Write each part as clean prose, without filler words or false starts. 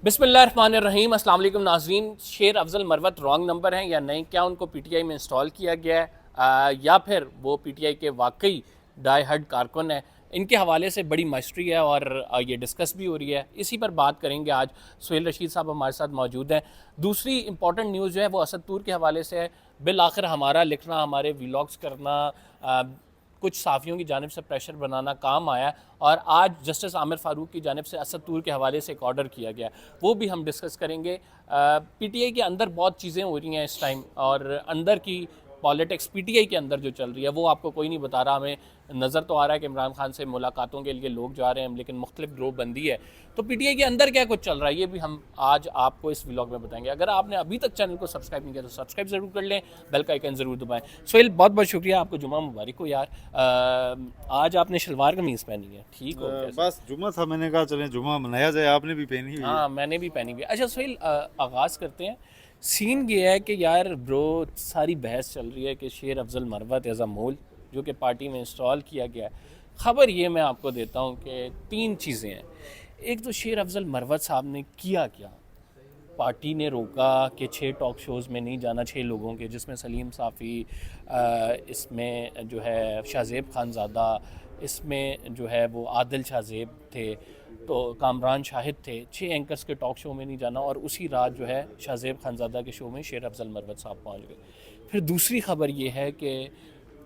बिस्मिल्लाहिर्रहमानिर्रहीम। अस्सलाम वालेकुम नाज़रीन। शेर अफजल मरवत रॉन्ग नंबर हैं या नहीं? क्या उनको पीटीआई में इंस्टॉल किया गया है या फिर वो पीटीआई के वाकई डाई हार्ड कारकुन है? इनके हवाले से बड़ी मस्टरी है और ये डिस्कस भी हो रही है। इसी पर बात करेंगे आज। सुहेल रशीद साहब हमारे साथ मौजूद हैं। दूसरी इंपॉर्टेंट न्यूज़ जो है वो असद तूर के हवाले से है। बिल आखिर हमारा लिखना, हमारे व्लॉग्स करना, कुछ साफ़ियों की जानिब से प्रेशर बनाना काम आया और आज जस्टिस आमिर फ़ारूक की जानिब से असद तूर के हवाले से एक ऑर्डर किया गया, वो भी हम डिस्कस करेंगे। पीटीआई के अंदर बहुत चीज़ें हो रही हैं इस टाइम और अंदर की पॉलिटिक्स पीटीआई के अंदर जो चल रही है वो आपको कोई नहीं बता रहा। हमें नज़र तो आ रहा है कि इमरान खान से मुलाकातों के लिए लोग जा रहे हैं, लेकिन मुख्तलिफ ग्रोह बंदी है। तो पीटीआई के अंदर क्या कुछ चल रहा है ये भी हम आज आपको इस व्लॉग में बताएंगे। अगर आपने अभी तक चैनल को सब्सक्राइब नहीं किया तो सब्सक्राइब ज़रूर कर लें, बेल का आइकन ज़रूर दबाएं। सोहेल बहुत बहुत शुक्रिया, आपको जुमा मुबारक हो यार। आज आपने शलवार कमीज़ पहनी है, ठीक हो कैसे? बस जुम्मा था, मैंने कहा चलें जुम्मा मनाया जाए। आपने भी पहनी हुई है। हाँ, मैंने भी पहनी हुई है। अच्छा सोहेल, आगाज़ करते हैं। सीन ये है कि यार ब्रो, सारी बहस चल रही है कि शेर अफजल मरवत एज़ अ मोल जो कि पार्टी में इंस्टॉल किया गया है। ख़बर ये मैं आपको देता हूँ कि तीन चीज़ें हैं। एक तो शेर अफजल मरवत साहब ने किया क्या? पार्टी ने रोका कि 6 टॉक शोज़ में नहीं जाना, 6 लोगों के, जिसमें सलीम साफ़ी, इसमें जो है शाहज़ेब खानज़ादा, इसमें जो है वो आदिल शाहज़ेब थे, तो कामरान शाहिद थे। 6 एंकर्स के टॉक शो में नहीं जाना और उसी रात जो है शाहज़ेब खानज़ादा के शो में शेर अफजल मरवत साहब पहुंच गए। फिर दूसरी ख़बर ये है कि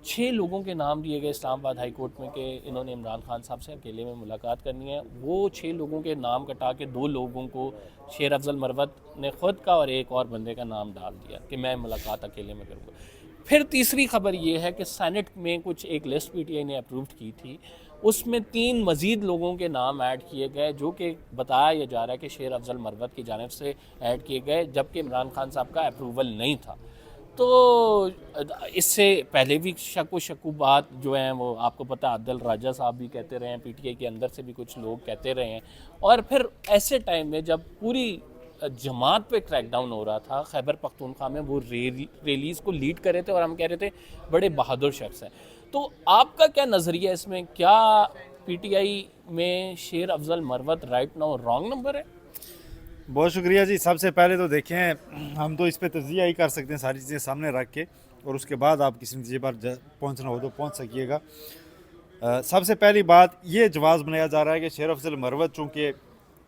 6 लोगों के नाम दिए गए इस्लामाबाद हाई कोर्ट में कि इन्होंने इमरान खान साहब से अकेले में मुलाकात करनी है। वो 6 लोगों के नाम कटा के 2 लोगों को शेर अफजल मरवत ने ख़ुद का और एक और बंदे का नाम डाल दिया कि मैं मुलाकात अकेले में करूँगा। फिर तीसरी खबर ये है कि सेनेट में कुछ एक लिस्ट पीटीआई ने अप्रूव की थी, उसमें 3 मज़ीद लोगों के नाम ऐड किए गए जो कि बताया जा रहा है कि शेर अफजल मरवत की जानिब से ऐड किए गए, जबकि इमरान खान साहब का अप्रूवल नहीं था। तो इससे पहले भी शकू बात जो है वो आपको पता है, आदिल राजा साहब भी कहते रहे हैं, पीटीआई के अंदर से भी कुछ लोग कहते रहे हैं। और फिर ऐसे टाइम में जब पूरी जमात पे क्रैकडाउन हो रहा था खैबर पख्तूनख्वा में, वो रैलीज़ को लीड कर रहे थे और हम कह रहे थे बड़े बहादुर शख्स हैं। तो आपका क्या नज़रिया इसमें? क्या पीटीआई में शेर Afzal Marwat right now wrong number है? बहुत शुक्रिया जी। सबसे पहले तो देखें, हम तो इस पे तजिया ही कर सकते हैं सारी चीज़ें सामने रख के, और उसके बाद आप किसी नतीजे पर पहुंचना हो तो पहुंच सकिएगा। सबसे पहली बात ये जवाब बनाया जा रहा है कि शेर अफजल मरवत चूँकि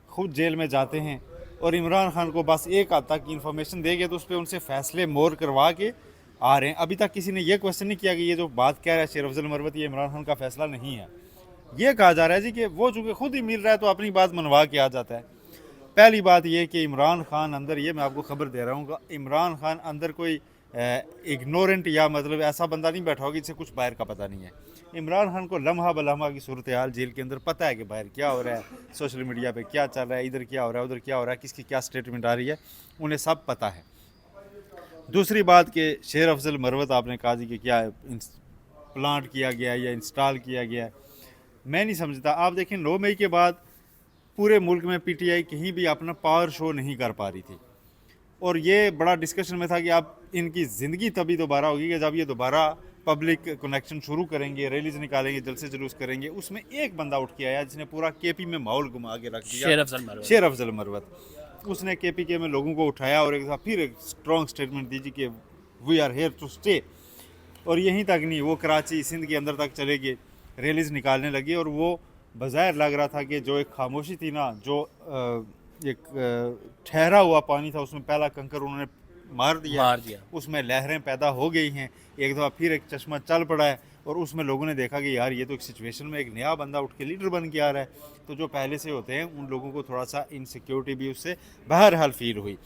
खुद जेल में जाते हैं और इमरान खान को बस एक हद तक की इन्फॉर्मेशन देंगे तो उस पर उनसे फैसले मोर करवा के आ रहे हैं। अभी तक किसी ने यह क्वेश्चन नहीं किया कि ये जो बात कह रहा है शेर अफजल मरवत, ये इमरान खान का फैसला नहीं है। ये कहा जा रहा है जी कि वो चूँकि खुद ही मिल रहा है तो अपनी बात मनवा के आ जाता है। पहली बात ये कि इमरान खान अंदर, ये मैं आपको खबर दे रहा हूँ, इमरान खान अंदर कोई इग्नोरेंट या मतलब ऐसा बंदा नहीं बैठा होगा जिसे कुछ बाहर का पता नहीं है। इमरान खान को लम्हा बलम्हा की सूरत हाल जेल के अंदर पता है कि बाहर क्या हो रहा है, सोशल मीडिया पे क्या चल रहा है, इधर क्या हो रहा है, उधर क्या हो रहा है, किसकी क्या स्टेटमेंट आ रही है, उन्हें सब पता है। दूसरी बात कि शेर अफजल मरवत आपने कहा जी कि क्या प्लांट किया गया या इंस्टॉल किया गया, मैं नहीं समझता। आप देखें 9 मई के बाद पूरे मुल्क में पीटीआई कहीं भी अपना पावर शो नहीं कर पा रही थी और ये बड़ा डिस्कशन में था कि अब इनकी ज़िंदगी तभी दोबारा होगी कि जब ये दोबारा पब्लिक कनेक्शन शुरू करेंगे, रैलीज निकालेंगे, जलसे जुलूस करेंगे। उसमें एक बंदा उठ के आया जिसने पूरा केपी में माहौल घुमा के रख दिया, शेर अफजल मरवत। उसने केपी के में लोगों को उठाया और एक फिर एक स्ट्रॉन्ग स्टेटमेंट दी कि we are here to stay. और यहीं तक नहीं, वो कराची सिंध के अंदर तक चले गए, रैलीज निकालने लगे और वो बज़ाहिर लग रहा था कि जो एक खामोशी थी ना, जो एक ठहरा हुआ पानी था, उसमें पहला कंकर उन्होंने मार दिया। उसमें लहरें पैदा हो गई हैं। एक दफ़ा फिर एक चश्मा चल पड़ा है और उसमें लोगों ने देखा कि यार ये तो एक सिचुएशन में एक नया बंदा उठ के लीडर बन के आ रहा है। तो जो पहले से होते हैं उन लोगों को थोड़ा सा इनसिक्योरिटी भी उससे बहरहाल फील हुई।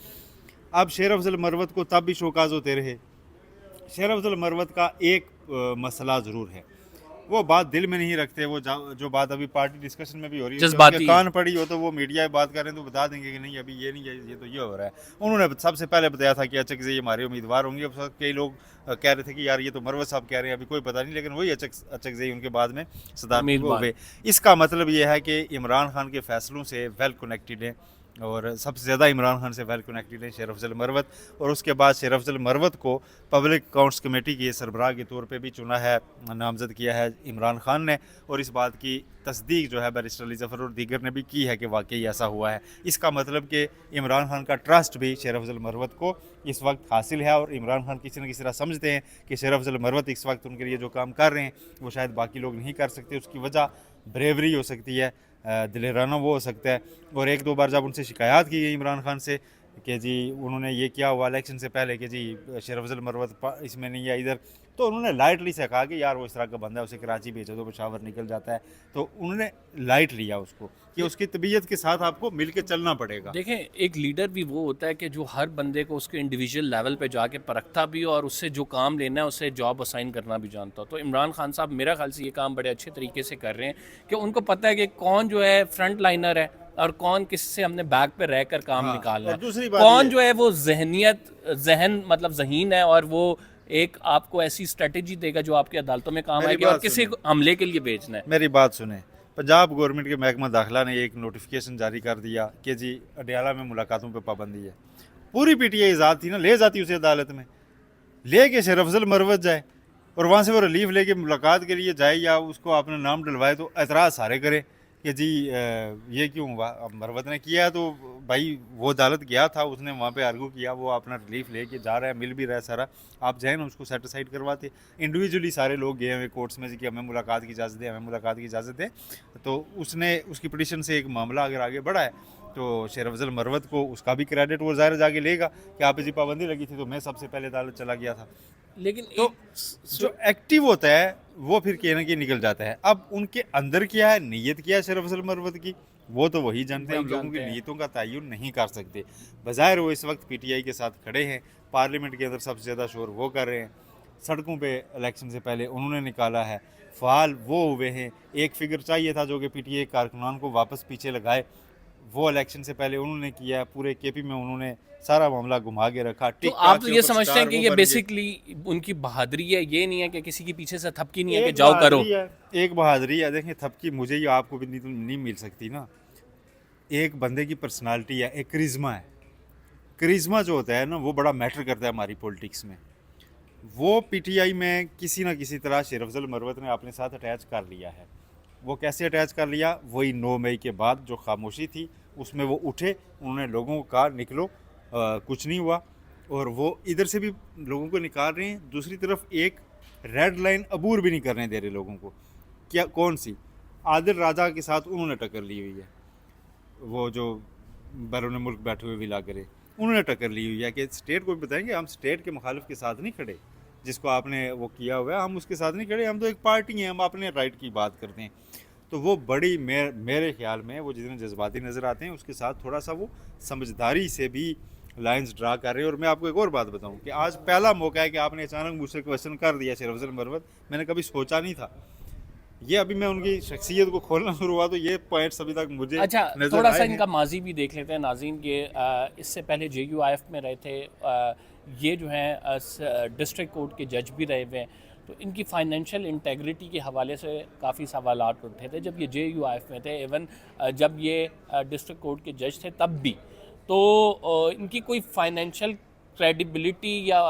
अब शेर अफजल मरवत को तब भी शोकाज होते रहे। शेर अफजल मरवत का एक मसला ज़रूर है, वो बात दिल में नहीं रखते। वो जो बात अभी पार्टी डिस्कशन में भी हो रही है, उनके कान पड़ी हो तो वो मीडिया में बात करें तो बता देंगे कि नहीं अभी ये नहीं है, ये तो ये हो रहा है। उन्होंने सबसे पहले बताया था कि अचक से ये हमारे उम्मीदवार होंगे। कई लोग कह रहे थे कि यार ये तो मरवत साहब कह रहे हैं, अभी कोई पता नहीं, लेकिन वही अचक से उनके बाद में सदारत हुए। इसका मतलब ये है कि इमरान खान के फैसलों से वेल कनेक्टेड है और सबसे ज़्यादा इमरान खान से वेल कनेक्टेड है शेर अफजल मरवत, और उसके बाद शेर अफजल मरवत को पब्लिक अकाउंट्स कमेटी के सरबराह के तौर पे भी चुना है, नामज़द किया है इमरान खान ने, और इस बात की तस्दीक जो है बैरिस्टर अली ज़फ़र और दीगर ने भी की है कि वाकई ऐसा हुआ है। इसका मतलब कि इमरान खान का ट्रस्ट भी शेर अफजल मरवत को इस वक्त हासिल है, और इमरान खान किसी न किसी तरह समझते हैं कि शेर अफजल मरवत इस वक्त उनके लिए जो काम कर रहे हैं वो शायद बाकी लोग नहीं कर सकते। उसकी वजह ब्रेवरी हो सकती है, दिलेराना वो हो सकता है। और एक दो बार जब उनसे शिकायत की गई इमरान खान से कि जी उन्होंने ये किया हुआ इलेक्शन से पहले कि जी शेर अफजल मरवत इसमें नहीं है इधर, तो उन्होंने लाइटली से कहा कि यार वो इस तरह का बंदा है, उसे कराची भेजो तो पेशावर निकल जाता है। तो उन्होंने लाइट लिया उसको कि उसकी तबीयत के साथ आपको मिल के चलना पड़ेगा। देखें, एक लीडर भी वो होता है कि जो हर बंदे को उसके इंडिविजुअल लेवल पे जाके परखता भी हो और उससे जो काम लेना है उससे जॉब असाइन करना भी जानता हो। तो इमरान खान साहब मेरा ख्याल से ये काम बड़े अच्छे तरीके से कर रहे हैं कि उनको पता है कि कौन जो है फ्रंट लाइनर है और कौन किससे हमने बैक पे रहकर काम हाँ, निकालना और है, दूसरी बात कौन ये जो है वो जहन मतलब जहीन है और वो एक आपको ऐसी स्ट्रेटेजी देगा जो आपकी अदालतों में काम मेरी आएगी और बात किसी सुनिए। को हमले के लिए भेजना है। मेरी बात सुने, पंजाब गवर्नमेंट के महकमा दाखिला ने एक नोटिफिकेशन जारी कर दिया कि जी अडयाला में मुलाकातों पर पाबंदी है। पूरी पीटीआई आज़ाद थी ना, ले जाती उसे अदालत में, ले के शेर अफजल मरवत जाए और वहाँ से वो रिलीफ लेके मुलाकात के लिए जाए या उसको अपना नाम डलवाए, तो एतराज़ सारे करे कि जी ये क्यों हुआ। अब मरवत ने किया तो भाई वो अदालत गया था, उसने वहाँ पे आर्गू किया, वो अपना रिलीफ लेके जा रहा है, मिल भी रहा है सारा, आप जाए ना उसको सेटिसाइड करवाते। इंडिविजुअली सारे लोग गए हुए कोर्ट्स में कि हमें मुलाकात की इजाज़त दें, हमें मुलाकात की इजाज़त दें, तो उसने उसकी पिटीशन से एक मामला अगर आगे बढ़ा है तो शेर अफजल मरवत को उसका भी क्रेडिट वो ज़ाहिर जाके लेगा कि आप जी पाबंदी लगी थी तो मैं सबसे पहले अदालत चला गया था। लेकिन तो जो एक्टिव होता है वो फिर कहीं ना कहीं निकल जाता है। अब उनके अंदर क्या है, नीयत क्या है शेर अफजल मरवत की, वो तो वही जानते हैं, हम लोगों की नीयतों का तयन नहीं कर सकते। बज़ाहिर वो इस वक्त पीटीआई के साथ खड़े हैं, पार्लियामेंट के अंदर सबसे ज़्यादा शोर वो कर रहे हैं, सड़कों पे इलेक्शन से पहले उन्होंने निकाला है, फ़ाल वो हुए हैं। एक फिगर चाहिए था जो कि पीटीआई कारकुनान को वापस पीछे लगाए, वो इलेक्शन से पहले उन्होंने किया है। पूरे केपी में उन्होंने सारा मामला घुमा के रखा। तो आप तो ये समझते हैं कि ये बेसिकली उनकी बहादुरी है, ये नहीं है कि किसी के पीछे से थपकी नहीं है कि जाओ करो। एक बहादुरी है, देखें थपकी मुझे या आपको भी नहीं मिल सकती ना। एक बंदे की पर्सनालिटी है, एक करिश्मा है। करिश्मा जो होता है ना वो बड़ा मैटर करता है हमारी पॉलिटिक्स में। वो पीटीआई में किसी ना किसी तरह शेर अफजल मरवत ने अपने साथ अटैच कर लिया है। वो कैसे अटैच कर लिया, वही 9 मई के बाद जो खामोशी थी उसमें वो उठे, उन्होंने लोगों को कहा निकलो, कुछ नहीं हुआ, और वो इधर से भी लोगों को निकाल रहे हैं, दूसरी तरफ एक रेड लाइन अबूर भी नहीं करने दे रहे लोगों को। क्या कौन सी, आदिल राजा के साथ उन्होंने टक्कर ली हुई है, वो जो बैरून मुल्क बैठे हुए विला करे उन्होंने टक्कर ली हुई है कि स्टेट को भी बताएंगे हम स्टेट के मुखालिफ के साथ नहीं खड़े, जिसको आपने वो किया हुआ है हम उसके साथ नहीं खड़े, हम तो एक पार्टी हैं, हम अपने राइट की बात करते हैं। तो वो बड़ी मेरे ख्याल में वो जितने जज्बाती नज़र आते हैं उसके साथ थोड़ा सा वो समझदारी से भी लाइंस ड्रा कर रहे हैं। और मैं आपको एक और बात बताऊं कि आज पहला मौका है कि आपने अचानक मुझसे क्वेश्चन कर दिया शेर अफजल मरवत, मैंने कभी सोचा नहीं था। ये अभी मैं उनकी शख्सियत को खोलना शुरू हुआ तो ये पॉइंट्स अभी तक मुझे अच्छा, थोड़ा सा इनका माजी भी देख लेते हैं नाज़रीन। ये इससे पहले JUIF में रहे थे, ये जो हैं डिस्ट्रिक्ट कोर्ट के जज भी रहे हुए हैं, तो इनकी फाइनेंशियल इंटेग्रिटी के हवाले से काफ़ी सवालात उठे थे जब ये JUIF में थे। इवन जब ये डिस्ट्रिक्ट कोर्ट के जज थे तब भी, तो इनकी कोई फाइनेंशियल क्रेडिबिलिटी या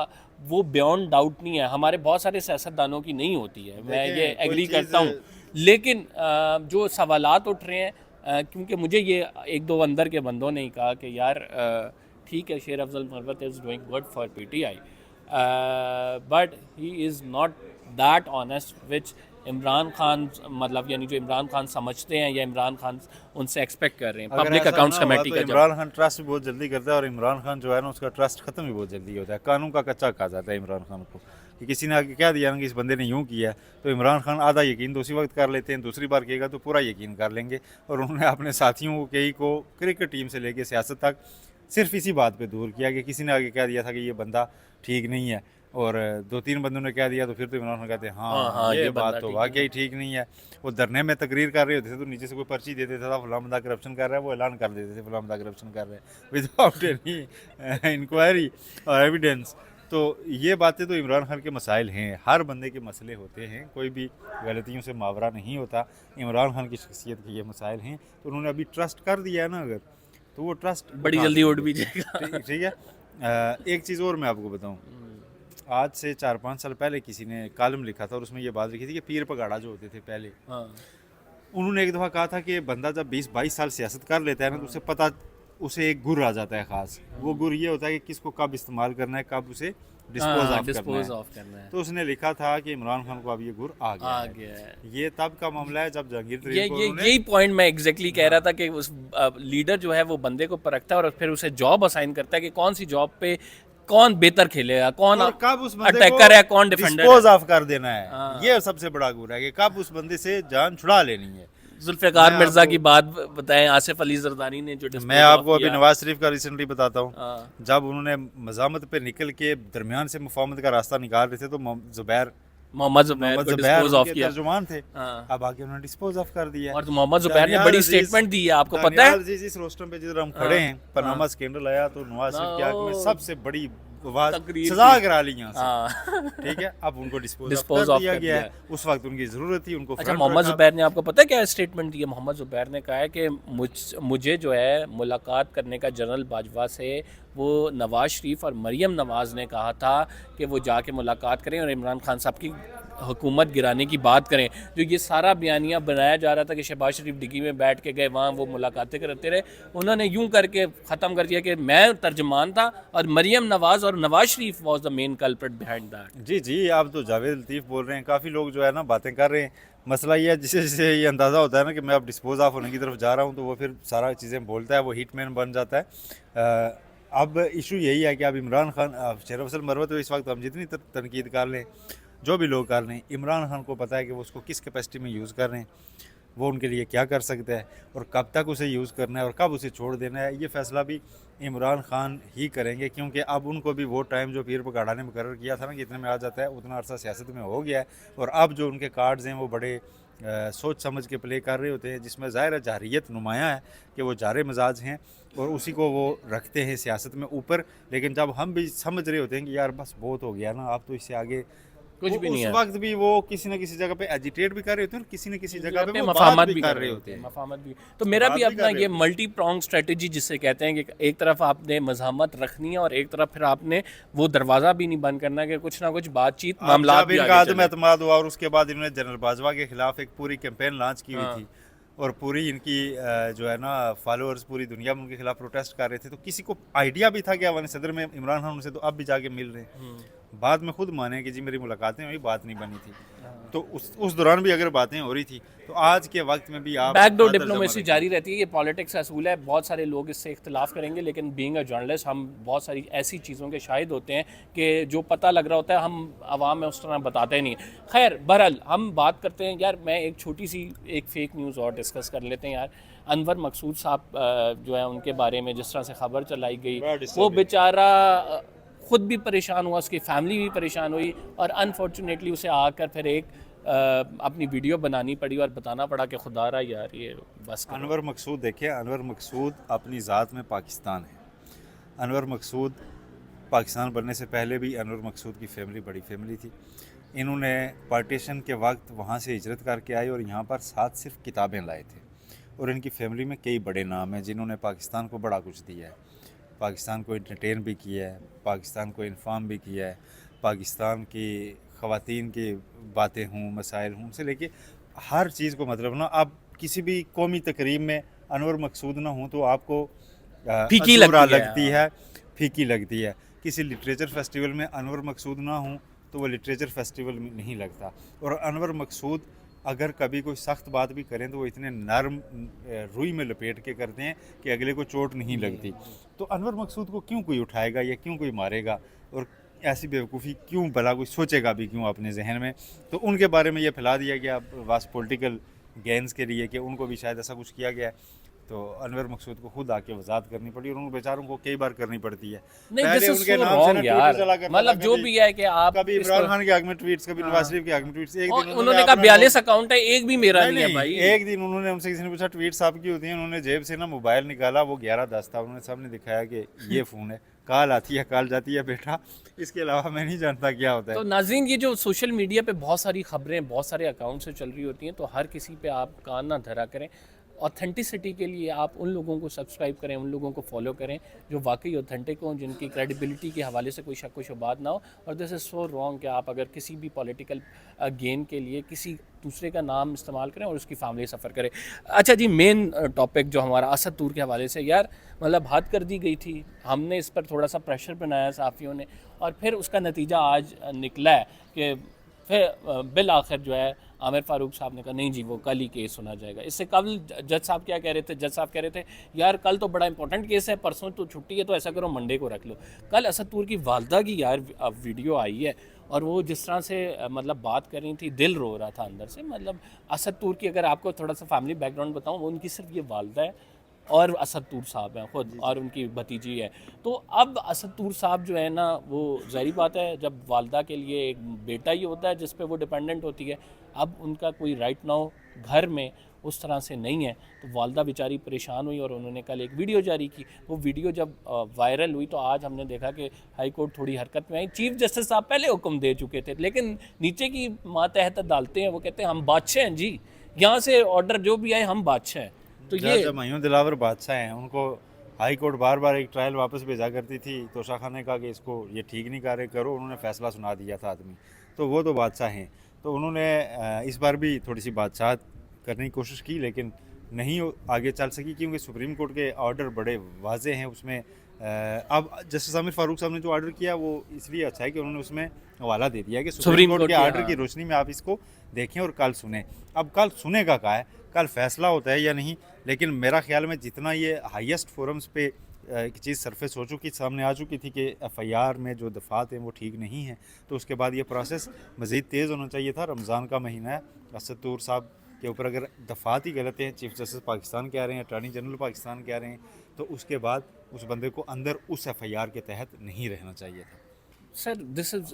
वो बियॉन्ड डाउट नहीं है। हमारे बहुत सारे सियासतदानों की नहीं होती है, मैं ये एग्री करता हूँ। लेकिन जो सवालात उठ रहे हैं, क्योंकि मुझे ये एक दो अंदर के बंदों ने ही कहा कि यार ठीक है Sher Afzal Marwat is doing good for PTI, but he is not that honest which Imran Khan, मतलब यानी जो इमरान खान समझते हैं या इमरान खान उनसे एक्सपेक्ट कर रहे हैं पब्लिक अकाउंट्स कमेटी का। इमरान खान ट्रस्ट भी बहुत जल्दी करता है और इमरान खान जो है ना उसका ट्रस्ट खत्म भी बहुत जल्दी होता है। कानून का कच्चा कहा जाता है इमरान खान को कि किसी ने आगे कह दिया ना कि इस बंदे ने यूँ किया तो इमरान खान आधा यकीन तो उसी वक्त कर लेते हैं, दूसरी बार कहेगा तो पूरा यकीन कर लेंगे। और उन्होंने अपने साथियों को कई को क्रिकेट टीम से लेके सियासत तक सिर्फ इसी बात पे दूर किया कि किसी ने आगे कह दिया था कि ये बंदा ठीक नहीं है, और 2-3 बंदों ने कह दिया तो फिर तो इमरान खान कहते हैं हाँ ये बात तो वाकई ठीक नहीं है। वो धरने में तकरीर कर रहे होते थे तो नीचे से कोई पर्ची दे देता था फलां बंदा करप्शन कर रहा है, वो ऐलान कर देते थे फलां बंदा करप्शन कर रहा है विदाउट एनी इंक्वायरी और एविडेंस। तो ये बातें तो इमरान खान के मसाइल हैं, हर बंदे के मसले होते हैं, कोई भी गलतियों से मावरा नहीं होता। इमरान खान की शख्सियत के ये मसाइल हैं तो उन्होंने अभी ट्रस्ट कर दिया है ना, अगर तो वो ट्रस्ट बड़ी जल्दी उठ भी जाएगा। ठीक है। एक चीज़ और मैं आपको बताऊं, आज से 4-5 साल पहले किसी ने कॉलम लिखा था और उसमें ये बात लिखी थी कि पीर पगाड़ा जो होते थे पहले, हाँ उन्होंने एक दफ़ा कहा था कि बंदा जब 20-22 साल सियासत कर लेता है ना, तो उसे पता, उसे एक गुर आ जाता है ख़ास। वो गुर ये होता है कि किसको कब इस्तेमाल करना है, कब उसे डिस्पोज ऑफ करना है। तो उसने लिखा था कि इमरान खान को अब ये गुर आ गया है। ये तब का मामला है जब जहांगीर तरीन को उन्होंने, यही पॉइंट मैं एग्जैक्टली कह रहा था कि उस लीडर जो है वो बंदे को परखता है और फिर उसे जॉब असाइन करता है कि कौन सी जॉब पे कौन बेहतर खेलेगा, कौन और कब उस बंदे अटैकर है, कौन को डिफेंडर डिस्पोज है। ऑफ कर देना है। ये सबसे बड़ा गुर है कि कब उस बंदे से जान छुड़ा लेनी है। जुल्फ़िकार मैं मिर्जा आपको- की बात बताएं, आसिफ अली जरदारी ने जो मैं आपको अभी नवाज शरीफ का रिसेंटली बताता हूँ। हाँ। जब उन्होंने मज़ामत पे निकल के दरमियान से मुफाहमत का रास्ता निकाल रहे थे, तो मोहम्मद जुबैर को डिस्पोज ऑफ किया। तर्जुमान थे। हाँ। अब आके उन्होंने डिस्पोज ऑफ कर दिया। और मोहम्मद जुबैर ने बड़ी स्टेटमेंट दी है, आपको पता है। जिस रोस्टर पे जिधर हम खड़े हैं, पनामा स्कैंडल आया तो नवाज शरीफ के हक में सबसे बड़ी सजा करा ली यहाँ से। ठीक है, अब उनको डिस्पोज ऑफ कर दिया है। उस वक्त उनकी जरूरत थी, उनको अच्छा, मोहम्मद जुबैर ने आपको पता है क्या स्टेटमेंट दी है? मोहम्मद जुबैर ने कहा है कि मुझे जो है मुलाकात करने का जनरल बाजवा से वो नवाज शरीफ और मरियम नवाज ने कहा था कि वो जाके मुलाकात करें और इमरान खान साहब की हुकूमत गिराने की बात करें। जो ये सारा बयानिया बनाया जा रहा था कि शहबाज शरीफ डिग्गी में बैठ के गए, वहाँ वो मुलाकातें करते रहे, उन्होंने यूं करके ख़त्म कर दिया कि मैं तर्जमान था और मरियम नवाज और Nawaz Sharif was the main culprit behind that. जी जी, आप तो जावेद लतीफ़ बोल रहे हैं, काफ़ी लोग जो है ना बातें कर रहे हैं। मसला ये है, जिसे ये अंदाज़ा होता है ना कि मैं अब डिस्पोज ऑफ होने की तरफ जा रहा हूँ, तो वो फिर सारा चीज़ें बोलता है, वो हिटमैन बन जाता है। अब इशू यही है कि अब इमरान खान, शेर अफजल मरवत, तो इस वक्त हम जितनी तनकीद कर लें, जो भी लोग कर लें, इमरान खान को पता है कि वो उसको किस कैपेसिटी में यूज़ कर रहे हैं, वो उनके लिए क्या कर सकता है और कब तक उसे यूज़ करना है और कब उसे छोड़ देना है। ये फ़ैसला भी इमरान खान ही करेंगे, क्योंकि अब उनको भी वो टाइम जो पीर पगाड़ा ने मुकर्रर किया था ना कि इतने में आ जाता है, उतना अरसा सियासत में हो गया है। और अब जो उनके कार्ड्स हैं वो बड़े सोच समझ के प्ले कर रहे होते हैं, जिसमें ज़ाहिर है जारियत नुमायाँ है कि वो जारे मिजाज हैं और उसी को वो रखते हैं सियासत में ऊपर। लेकिन जब हम भी समझ रहे होते हैं कि यार बस बहुत हो गया ना, अब तो इससे आगे कुछ भी नहीं है, उस वक्त भी वो किसी न किसी जगह पे एजिटेट भी कर रहे होते हैं और किसी न किसी जगह पे वो मफाहमत बात भी कर रहे होते हैं। मफाहमत भी। तो मेरा भी अपना ये मल्टी प्रॉन्ग स्ट्रेटजी जिसे कहते हैं कि एक तरफ आपने मज़ाहमत रखनी है और एक तरफ फिर आपने वो दरवाज़ा भी नहीं बंद करना कि कुछ ना कुछ बातचीत मामला भी इनका आदम एतमाद हुआ और उसके बाद इन्होंने जनरल बाजवा के खिलाफ एक पूरी कैंपेन लॉन्च की हुई थी और पूरी इनकी जो है ना फॉलोअर्स पूरी दुनिया में उनके खिलाफ प्रोटेस्ट कर रहे थे। तो किसी को आइडिया भी था कि अफगान सदर में इमरान खान उनसे तो अब भी जाके मिल रहे हैं। बाद में खुद माने कि जी मेरी मुलाकातें हुई, बात नहीं बनी थी। तो उस दौरान भी अगर बातें हो रही थी, तो आज के वक्त में भी आप बैकडोर डिप्लोमेसी जारी रहती है। ये पॉलिटिक्स का असूल है, बहुत सारे लोग इससे इख्तिलाफ करेंगे, लेकिन बीइंग अ जर्नलिस्ट हम बहुत सारी ऐसी चीज़ों के शाहिद होते हैं कि जो पता लग रहा होता है हम आवाम में उस तरह बताते नहीं। खैर बहरहाल हम बात करते हैं यार, मैं एक छोटी सी एक फेक न्यूज़ और डिस्कस कर लेते हैं यार। अनवर मकसूद साहब जो है उनके बारे में जिस तरह से खबर चलाई गई, वो बेचारा खुद भी परेशान हुआ, उसकी फैमिली भी परेशान हुई और अनफॉर्चुनेटली उसे आकर फिर एक अपनी वीडियो बनानी पड़ी और बताना पड़ा कि खुदा रहा यार ये बस। अनवर मकसूद देखिए, अनवर मकसूद अपनी ज़ात में पाकिस्तान है। अनवर मकसूद पाकिस्तान बनने से पहले भी अनवर मकसूद की फैमिली बड़ी फैमिली थी। इन्होंने पार्टीशन के वक्त वहाँ से हिजरत करके आए और यहाँ पर साथ सिर्फ किताबें लाए थे और इनकी फैमिली में कई बड़े नाम हैं जिन्होंने पाकिस्तान को बड़ा कुछ दिया है। पाकिस्तान को इंटरटेन भी किया है, पाकिस्तान को इन्फॉर्म भी किया है, पाकिस्तान की ख़वातीन की बातें हों, मसाइल हों से लेके हर चीज़ को मतलब ना, आप किसी भी कौमी तकरीब में अनवर मकसूद ना हो तो आपको फीकी लगती है, फीकी लगती है। किसी लिटरेचर फेस्टिवल में अनवर मकसूद ना हो तो वो लिटरेचर फेस्टिवल में नहीं लगता। और अनवर मकसूद अगर कभी कोई सख्त बात भी करें तो वो इतने नरम रुई में लपेट के करते हैं कि अगले को चोट नहीं लगती। तो अनवर मकसूद को क्यों कोई उठाएगा या क्यों कोई मारेगा और ऐसी बेवकूफ़ी क्यों भला कोई सोचेगा भी क्यों अपने जहन में। तो उनके बारे में ये फैला दिया गया वास पॉलिटिकल गेंस के लिए कि उनको भी शायद ऐसा कुछ किया गया है। तो अनवर मकसूद को खुद आके वजाहत करनी पड़ी और उन बेचारों को कई बार करनी पड़ती है। पहले उनके नाम से ना ट्वीट चला करता था, मतलब जो भी है कि आप कभी इमरान खान के हक में ट्वीट्स, कभी नवाज शरीफ के हक में ट्वीट्स। एक दिन उन्होंने कहा 42 अकाउंट है, एक भी मेरा नहीं है भाई। एक दिन उन्होंने हमसे किसी ने पूछा ट्वीट्स आपकी होती हैं, उन्होंने जेब से ना मोबाइल निकाला, वो 11:10 था, उन्होंने सामने दिखाया कि ये फ़ोन है, कॉल आती है कॉल जाती है बेटा, इसके अलावा मैं नहीं जानता क्या होता है। तो नाज़रीन, ये जो सोशल मीडिया पे बहुत सारी खबरें बहुत सारे अकाउंट से चल रही होती हैं, तो हर किसी पे आप कान ना धरा करें। ऑथेंटिसिटी के लिए आप उन लोगों को सब्सक्राइब करें, उन लोगों को फॉलो करें जो वाकई ऑथेंटिक हों, जिनकी क्रेडिबिलिटी के हवाले से कोई शक व शुबात ना हो। और दिस इज़ सो रॉन्ग कि आप अगर किसी भी पॉलिटिकल गेन के लिए किसी दूसरे का नाम इस्तेमाल करें और उसकी फैमिली सफ़र करें। अच्छा जी, मेन टॉपिक जो हमारा असद तूर के हवाले से, यार मतलब हद कर दी गई थी, हमने इस पर थोड़ा सा प्रेशर बनाया सहाफ़ियों ने, और फिर उसका नतीजा आज निकला है कि फिर बिल आखिर जो है आमिर फ़ारूक साहब ने कहा नहीं जी वो कल ही केस सुना जाएगा। इससे कल जज साहब क्या कह रहे थे, जज साहब कह रहे थे यार कल तो बड़ा इंपॉर्टेंट केस है, परसों तो छुट्टी है, तो ऐसा करो मंडे को रख लो। कल असद तूर की वालदा की यार वीडियो आई है, और वो जिस तरह से मतलब बात कर रही थी, दिल रो रहा था अंदर से। मतलब असद तूर की अगर आपको थोड़ा सा फैमिली बैकग्राउंड बताऊँ, वो उनकी सिर्फ ये वालदा है और असद तूर साहब हैं खुद, और उनकी भतीजी है। तो अब असद तूर साहब जो है ना, वो ज़ाहिर बात है जब वालदा के लिए एक बेटा ही होता है जिस पे वो डिपेंडेंट होती है, अब उनका कोई राइट नाउ घर में उस तरह से नहीं है, तो वालदा बेचारी परेशान हुई और उन्होंने कल एक वीडियो जारी की। वो वीडियो जब वायरल हुई तो आज हमने देखा कि हाई कोर्ट थोड़ी हरकत में आई। चीफ जस्टिस साहब पहले हुक्म दे चुके थे, लेकिन नीचे की मातहत डालते हैं, वो कहते हैं हम बादशाह हैं जी, यहाँ से ऑर्डर जो भी आए हम बादशाह हैं। तो ये जब मायूं दिलावर बादशाह हैं, उनको हाई कोर्ट बार बार एक ट्रायल वापस भेजा करती थी, तो शाह खान ने कहा कि इसको ये ठीक नहीं कर रहे, करो, उन्होंने फ़ैसला सुना दिया था आदमी। तो वो तो बादशाह हैं, तो उन्होंने इस बार भी थोड़ी सी बादशाह करने की कोशिश की, लेकिन नहीं आगे चल सकी, क्योंकि सुप्रीम कोर्ट के ऑर्डर बड़े वाजे हैं उसमें। अब जस्टिस आमिर फ़ारूक साहब ने जो ऑर्डर किया वो इसलिए अच्छा है कि उन्होंने उसमें हवाला दे दिया है कि सुप्रीम कोर्ट के ऑर्डर की रोशनी में आप इसको देखें और कल सुने। अब कल सुनेगा क्या है, कल फैसला होता है या नहीं, लेकिन मेरा ख्याल में जितना ये हाईएस्ट फोरम्स पे एक चीज़ सरफेस हो चुकी, सामने आ चुकी थी कि एफआईआर में जो दफ़ात हैं वो ठीक नहीं है, तो उसके बाद ये प्रोसेस मज़ीद तेज़ होना चाहिए था। रमज़ान का महीना है, असद तूर साहब के ऊपर अगर दफ़ात ही गलत हैं, चीफ जस्टिस पाकिस्तान कह रहे हैं, अटॉर्नी जनरल पाकिस्तान कह रहे हैं, तो उसके बाद उस बंदे को अंदर उस एफआईआर के तहत नहीं रहना चाहिए था। सर दिस इज़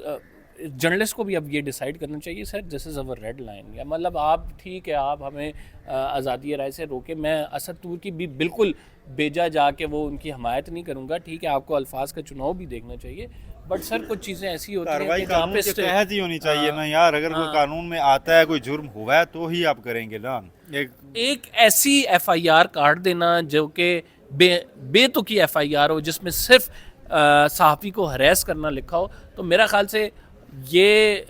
जर्नलिस्ट को भी अब ये डिसाइड करना चाहिए sir, this is our red line. या मतलब आप ठीक है, आप हमें आज़ादी राय से रोके, मैं असद तूर की भी बिल्कुल बेजा जाके वो उनकी हमायत नहीं करूँगा, ठीक है, आपको अल्फाज का चुनाव भी देखना चाहिए, बट सर कुछ चीज़ें ऐसी होती हैं कार्रवाई कि जहाँ कानून पे के तहत ही होनी चाहिए ना यार। अगर कोई कानून में आता है, कोई जुर्म हुआ है तो ही आप करेंगे ना। एक ऐसी एफआईआर काट देना जो कि बेतुकी एफआईआर हो, जिसमें सिर्फ सहाफ़ी को हरेस करना लिखा हो, तो मेरा ख्याल से ये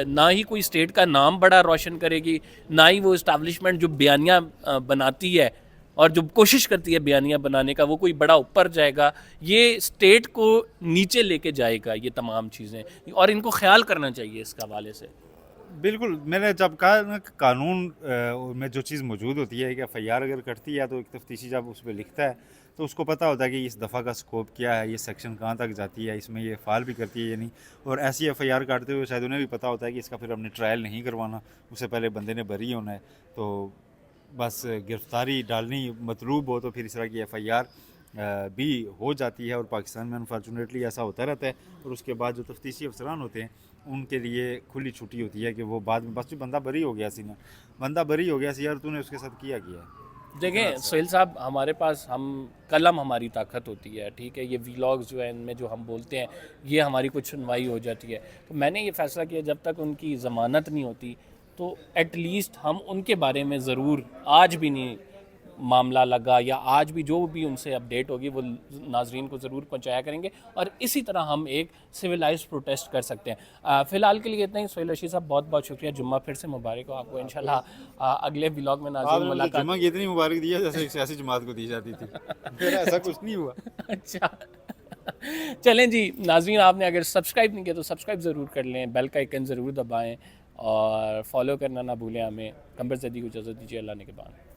ना ही कोई स्टेट का नाम बड़ा रोशन करेगी, ना ही वो इस्टेब्लिशमेंट जो बयानियाँ बनाती है और जो कोशिश करती है बयानियाँ बनाने का, वो कोई बड़ा ऊपर जाएगा। ये स्टेट को नीचे लेके जाएगा ये तमाम चीज़ें, और इनको ख्याल करना चाहिए इसके हवाले से। बिल्कुल, मैंने जब कहा ना कि कानून में जो चीज़ मौजूद होती है कि एफआईआर अगर कटती है तो एक तफ्तीशी जब उस पर लिखता है तो उसको पता होता है कि इस दफ़ा का स्कोप क्या है, ये सेक्शन कहाँ तक जाती है, इसमें ये फाल भी करती है या नहीं। और ऐसी एफआईआर काटते हुए शायद उन्हें भी पता होता है कि इसका फिर हमने ट्रायल नहीं करवाना, उससे पहले बंदे ने बरी होना है, तो बस गिरफ्तारी डालनी मतलूब हो तो फिर इस तरह की एफआईआर भी हो जाती है। और पाकिस्तान में अनफॉर्चुनेटली ऐसा होता रहता है। और उसके बाद जो तफ्तीशी अफसरान होते हैं उनके लिए खुली छुट्टी होती है कि वो बाद में बस जो बंदा बरी हो गया सी ना, बंदा बरी हो गया सी यार, तूने उसके साथ किया है। देखें सोहेल साहब, हमारे पास हम कलम हमारी ताकत होती है, ठीक है, ये वीलॉग्स जो है इनमें जो हम बोलते हैं ये हमारी कुछ सुनवाई हो जाती है। तो मैंने ये फ़ैसला किया जब तक उनकी ज़मानत नहीं होती तो एटलीस्ट हम उनके बारे में ज़रूर, आज भी नहीं मामला लगा या आज भी जो भी उनसे अपडेट होगी वो नाजरीन को ज़रूर पहुंचाया करेंगे, और इसी तरह हम एक सिविलाइज्ड प्रोटेस्ट कर सकते हैं। फ़िलहाल के लिए इतना ही। सोहेल रशीद साहब बहुत बहुत शुक्रिया, जुम्मा फिर से मुबारक हो आपको। इंशाल्लाह अगले व्लॉग में नाज़रीन मुलाकात। जुम्मा की इतनी मुबारक दिया जैसे सियासी जमात को दी जाती थी, फिर ऐसा कुछ नहीं हुआ। अच्छा चलें जी नाजरीन, आपने अगर सब्सक्राइब नहीं किया तो सब्सक्राइब ज़रूर कर लें, बेल का आइकन ज़रूर दबाएँ और फॉलो करना ना भूलें हमें। कंबर ज़दी को इजाज़त दीजिए, अल्लाह ने के बाद।